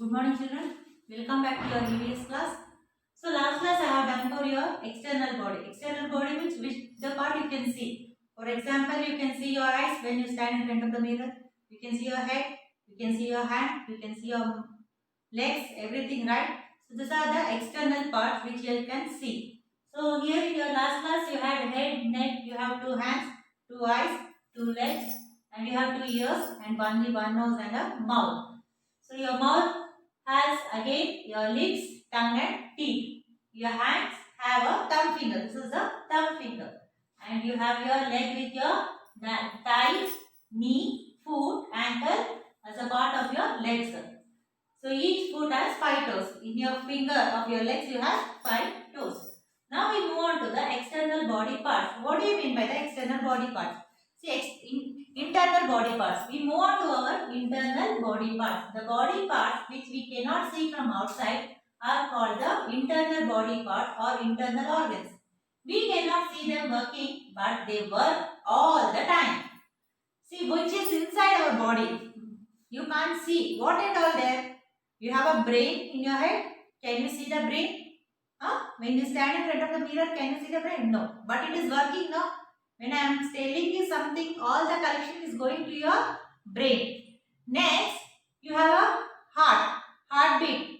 Good morning, children. Welcome back to your EVS class. So last class I have done for your external body. External body means which the part you can see. For example, you can see your eyes when you stand in front of the mirror. You can see your head. You can see your hand. You can see your legs. Everything, right? So these are the external parts which you can see. So here in your last class you had head, neck. You have two hands, two eyes, two legs, and you have two ears and only one nose and a mouth. So your mouth has again your lips, tongue and teeth. Your hands have a thumb finger. This is the thumb finger. And you have your leg with your thigh, knee, foot, ankle as a part of your legs. So each foot has 5 toes. In your finger of your legs you have 5 toes. Now we move on to the external body parts. What do you mean by the external body parts? See, internal body parts. We move on to our internal body parts. The body parts which we cannot see from outside are called the internal body parts or internal organs. We cannot see them working, but they work all the time. See, which is inside our body. You can't see. What and all there? You have a brain in your head. Can you see the brain? When you stand in front of the mirror, can you see the brain? No. But it is working now. When I am telling you something, all the collection is going to your brain. Next, you have a heartbeat.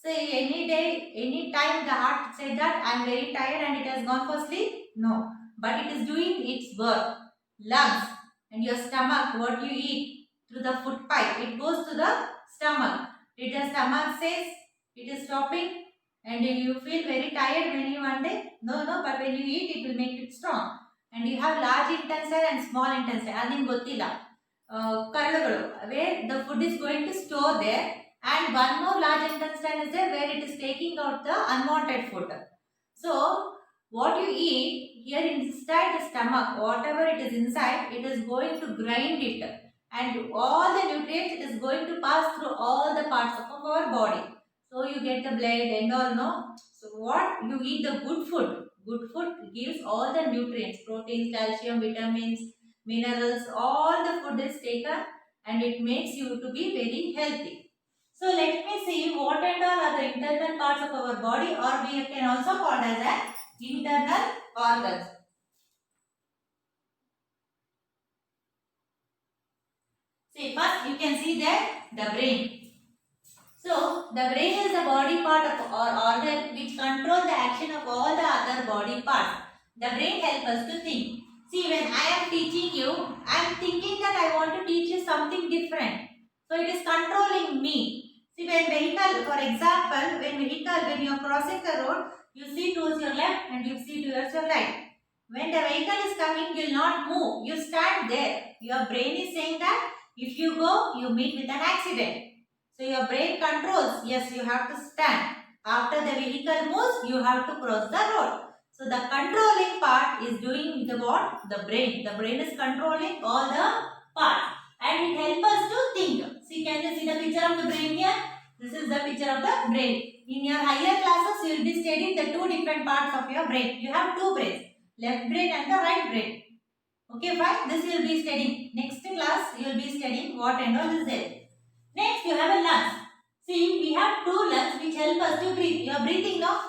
Say any day, any time the heart said that I am very tired and it has gone for sleep. No. But it is doing its work. Lungs and your stomach, what you eat through the food pipe, it goes to the stomach. Did the stomach says it is stopping and you feel very tired when you one day? No, but when you eat, it will make it strong. And you have large intestine and small intestine. Adin gottilla. Karalaಗಳು, where the food is going to store there, and one more large intestine is there where it is taking out the unwanted food. So, what you eat here inside the stomach, whatever it is inside, it is going to grind it, and all the nutrients it is going to pass through all the parts of our body. So you get the blood and all, no? So what you eat the good food. Good food gives all the nutrients, proteins, calcium, vitamins, minerals, all the food is taken and it makes you to be very healthy. So let me see what and all are the internal parts of our body, or we can also call as an internal organs. See, first you can see that the brain. So, the brain is the body part of or organ which control the action of all the other body parts. The brain helps us to think. See, when I am teaching you, I am thinking that I want to teach you something different. So, it is controlling me. See, when vehicle, for example, when you are crossing the road, you see towards your left and you see towards your right. When the vehicle is coming, you will not move. You stand there. Your brain is saying that if you go, you meet with an accident. So your brain controls, yes, you have to stand. After the vehicle moves, you have to cross the road. So the controlling part is doing the what? The brain. The brain is controlling all the parts. And it helps us to think. See, can you see the picture of the brain here? This is the picture of the brain. In your higher classes, you will be studying the two different parts of your brain. You have two brains. Left brain and the right brain. Okay, fine. This you will be studying. Next class, you will be studying what and all is there. Next, you have a lungs. See, we have two lungs which help us to breathe. You are breathing now.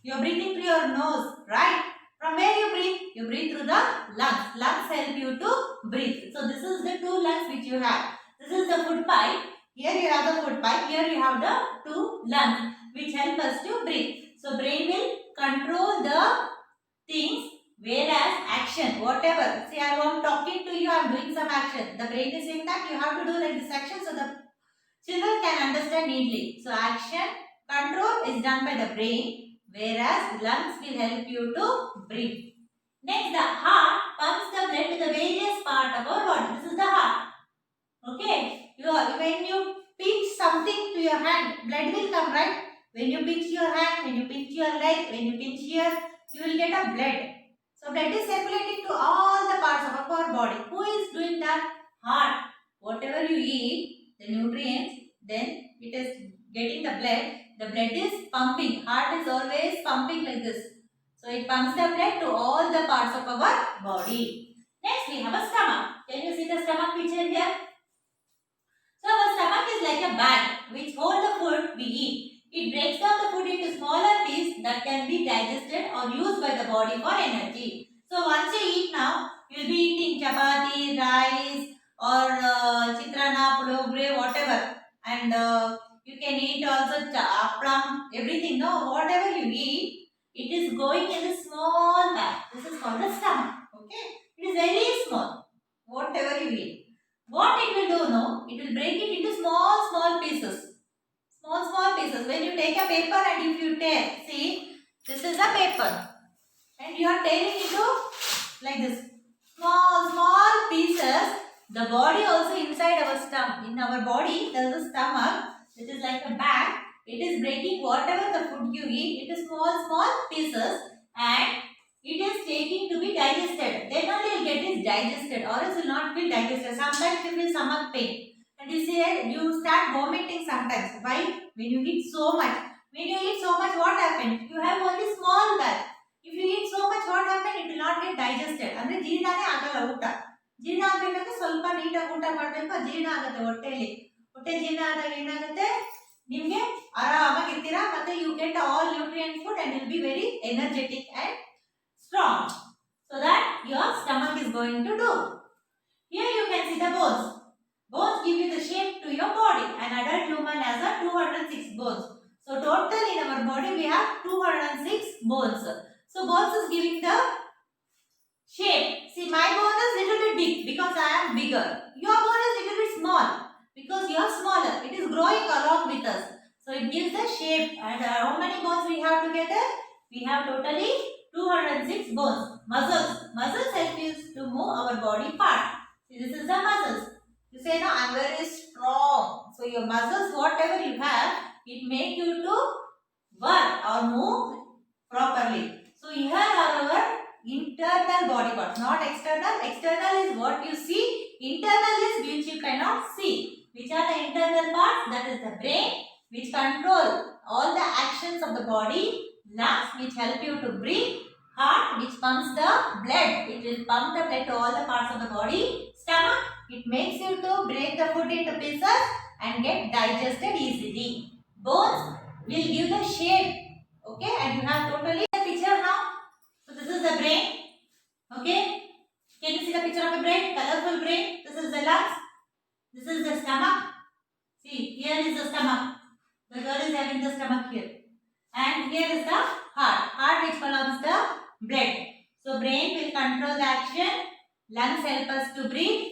You are breathing through your nose, right? From where you breathe? You breathe through the lungs. Lungs help you to breathe. So, this is the two lungs which you have. This is the food pipe. Here you have the food pipe. Here you have the two lungs which help us to breathe. So, brain will control the things. Whereas action, whatever, see I am talking to you, I am doing some action. The brain is saying that you have to do like this action so the children can understand neatly. So action, control is done by the brain, whereas lungs will help you to breathe. Next, the heart pumps the blood to the various part of our body. This is the heart. Okay, when you pinch something to your hand, blood will come, right? When you pinch your hand, when you pinch your leg, when you pinch here, you will get a blood. So, blood is circulating to all the parts of our body. Who is doing that? Heart. Whatever you eat, the nutrients, then it is getting the blood. The blood is pumping. Heart is always pumping like this. So, it pumps the blood to all the parts of our body. Next, we have a stomach. Can you see the stomach picture here? So, our stomach is like a bag which we eat. It breaks down the food into smaller pieces that can be digested or used by the body for energy. So once you eat now, you'll be eating chapati, rice, or chitrana, pulogre, whatever. And you can eat also apram, everything. No, whatever you eat, it is going in the small bag. This is called the stomach. Okay, it is very small. Whatever you eat, what it will do? No, it will break it into small pieces. Small pieces. When you take a paper and if you tear, see, this is a paper, and you are tearing into like this. Small pieces. The body also inside our stomach. In our body, there is a stomach. It is like a bag. It is breaking whatever the food you eat. It is small pieces, and it is taking to be digested. Then only you will get it digested, or else will not be digested. Sometimes you feel stomach pain, and you say you start vomiting sometimes. Why? When you eat so much. When you eat so much, what happens? You have only small bag. If you eat so much, what happens? It will not get digested. ಅಂದ್ರೆ ಜೀರ್ಣನೇ ಆಗಲ್ಲ ಊಟ. ಜೀರ್ಣ ಆಗಬೇಕಂದ್ರೆ ಸ್ವಲ್ಪ ನೀಟಾಗಿ ಊಟ ಮಾಡಬೇಕು, ಜೀರ್ಣ ಆಗುತ್ತೆ ಹೊಟ್ಟೆಯಲ್ಲಿ. ಹೊಟ್ಟೆ ಜೀರ್ಣ ಆದಾಗ ಏನಾಗುತ್ತೆ? ನಿಮಗೆ ಆರಾಮಾಗಿ ಇರ್ತೀರಾ, ಮತ್ತೆ you get all nutrient food and you'll be very energetic and strong. So that your stomach is going to do. Here you can see the bones. Bones give you the shape to your body. An adult human has a 206 bones. So total in our body we have 206 bones. So bones is giving the shape. See, my bone is little bit big because I am bigger. Your bone is little bit small because you are smaller. It is growing along with us. So it gives the shape. And how many bones we have together? We have totally 206 bones. Muscles. Muscles help us to move our body part. See, this is the muscles. You say, no, I am very strong. So your muscles, whatever you have, it make you to work or move properly. So here are our internal body parts, not external. External is what you see. Internal is which you cannot see. Which are the internal parts? That is the brain, which control all the actions of the body. Lungs, which help you to breathe. Heart, which pumps the blood. It will pump the blood to all the parts of the body. Stomach, it makes you to break the food into pieces and get digested easily. Bones will give the shape. Okay, and you have totally the picture now. So this is the brain. Okay, can you see the picture of the brain? Colorful brain. This is the lungs. This is the stomach. See, here is the stomach. The girl is having the stomach here. And here is the heart. Heart which pumps the blood. So brain will control the action. Lungs help us to breathe.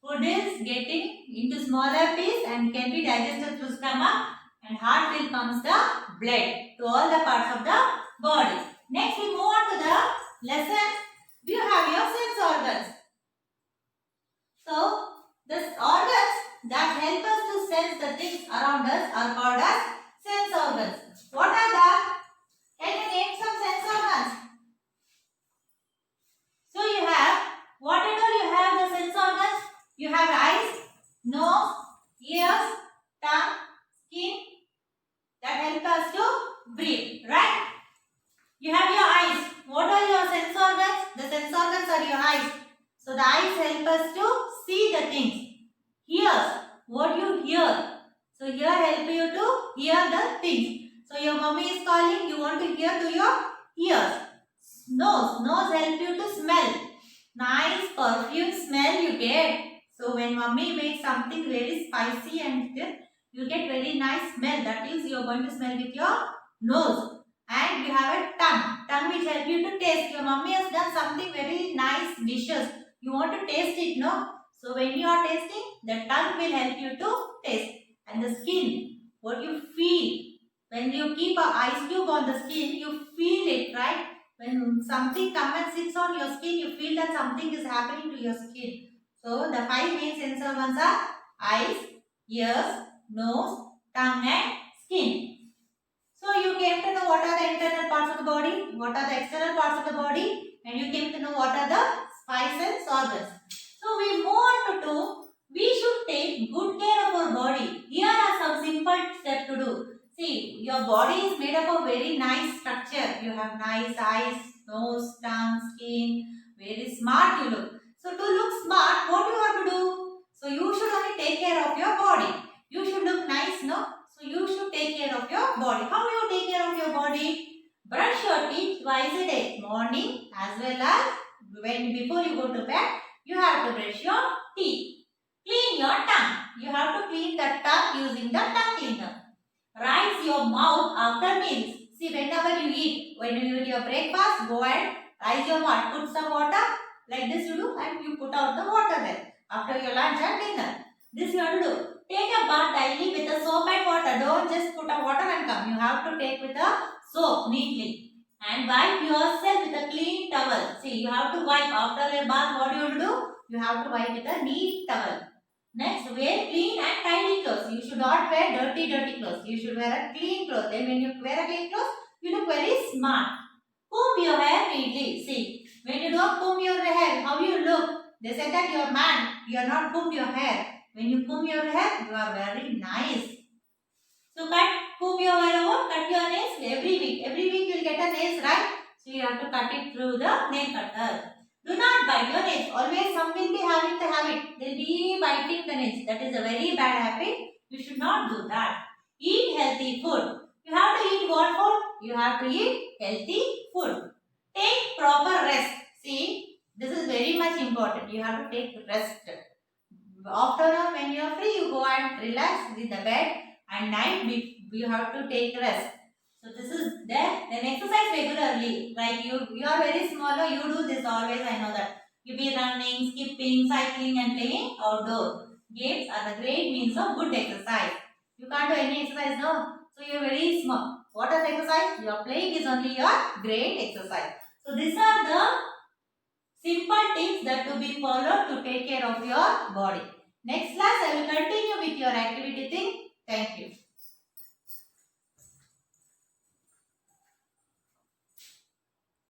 Food is getting into smaller piece and can be digested through stomach. And heart will pump the blood to all the parts of the body. Next we move on to the lesson. You have your sense organs. So the organs that help us to sense the things around us are called as sense organs. What are that? Can you name some sense organs? So you have, what all you have the sense organs? You have eyes, nose, ears, tongue, skin that help us to breathe, right? You have your eyes. What are your sense organs? The sense organs are your eyes. So the eyes help us to see the things. Ears, what you hear. So ear help you to hear the things. So your mommy is calling, you want to hear to your ears. Nose help you to smell. Nice perfume smell you get. So when mommy makes something very spicy and you get very nice smell. That is, you are going to smell with your nose. And you have a tongue which help you to taste. Your mommy has done something very nice dishes. You want to taste it, no? So when you are tasting, the tongue will help you to taste. And the skin, what you feel. When you keep an ice cube on the skin, you feel it, right? When something comes and sits on your skin, you feel that something is happening to your skin. So the 5 main sense organs are eyes, ears, nose, tongue and skin. So you came to know what are the internal parts of the body, what are the external parts of the body, and you came to know what are the 5 sense organs. So we move on to 2. We should take good care of our body. Here are some simple steps to do. See, your body is made up of very nice structure. You have nice eyes, nose, tongue, skin. Very smart you look. So to look smart, what do you have to do? So you should only take care of your body. You should look nice, no? So you should take care of your body. How you take care of your body? Brush your teeth twice a day, morning as well as before you go to bed. You have to brush your teeth. Clean your tongue. You have to clean the tongue using the tongue cleaner. Rinse your mouth after meals. See, whenever you eat, when you eat your breakfast, go and rinse your mouth. Put some water, like this you do, and you put out the water there after your lunch and dinner. This you have to do. Take a bath daily with the soap and water. Don't just put a water and come. You have to take with a soap neatly. And wipe yourself with a clean towel. See, you have to wipe after your bath. What you have to do? You have to wipe with a neat towel. Next, wear clean and tidy clothes. You should not wear dirty clothes. You should wear a clean clothes. Then when you wear a clean clothes, you look very smart. Comb your hair neatly. See, when you don't comb your hair, how you look? They said that you are man. You are not comb your hair. When you comb your hair, you are very nice. So comb your hair over, cut your nails every week. Every week you will get a nails, right? So you have to cut it through the nail cutter. Do not bite your nails. Always some will be having the habit. They will be biting the nails. That is a very bad habit. You should not do that. Eat healthy food. You have to eat what food? You have to eat healthy food. Take proper rest. See, this is very much important. You have to take rest. Afternoon when you are free, you go and relax in the bed. And night you have to take rest. So this is there. Then exercise regularly. Like you are very smaller. You do this always. I know that. You be running, skipping, cycling, and playing outdoor games are the great means of good exercise. You can't do any exercise, no. So you are very small. What is exercise? Your playing is only your great exercise. So these are the simple tips that to be followed to take care of your body. Next class I will continue with your activity thing. Thank you.